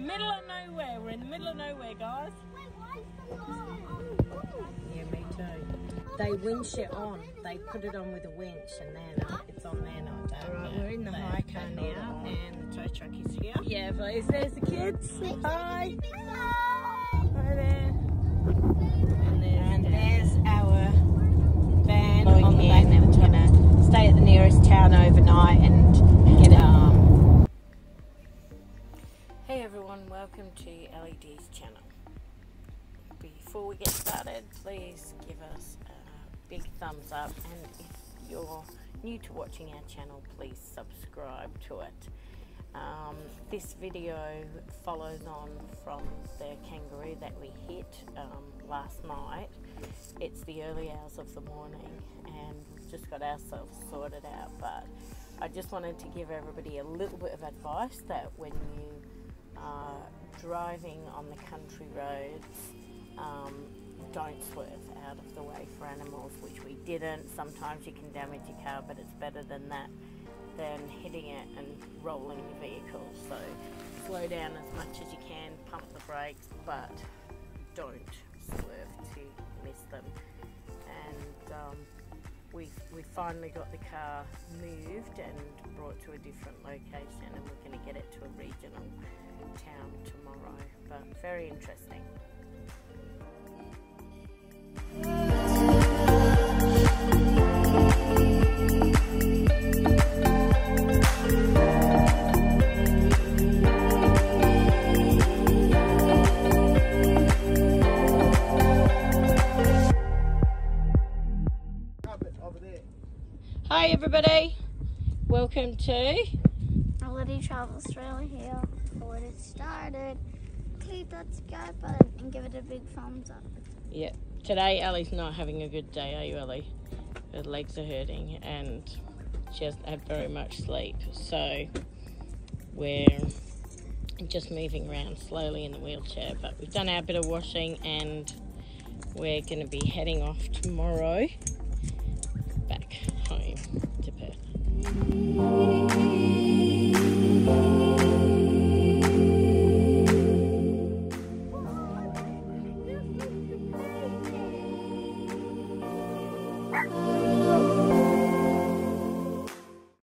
Middle of nowhere. We're in the middle of nowhere, guys. Yeah, me too. They winch it on. They put it on with a winch, and then it's on there now. Alright, we're in the high car now, and the tow truck is here. Yeah, please. There's the kids. Hi. Hi there. And there's our van on the back. Then we're gonna stay at the nearest town overnight and get it. Hey everyone, welcome to LED's channel. Before we get started, please give us a big thumbs up, and if you're new to watching our channel, please subscribe to it. This video follows on from the kangaroo that we hit last night. It's the early hours of the morning and we've just got ourselves sorted out, but I just wanted to give everybody a little bit of advice that when you are driving on the country roads, don't swerve out of the way for animals, which we didn't. Sometimes you can damage your car, but it's better than that than hitting it and rolling your vehicle. So slow down as much as you can, pump the brakes, but don't swerve to miss them. And we finally got the car moved and brought to a different location, and we're going to get it to a regional town tomorrow, but very interesting. Hi everybody, welcome to LED Travel Australia here. Before it started, click that subscribe button and give it a big thumbs up. Yeah, today Ellie's not having a good day, are you, Ellie? Her legs are hurting and she hasn't had very much sleep, so we're just moving around slowly in the wheelchair, but we've done our bit of washing and we're going to be heading off tomorrow back home to Perth.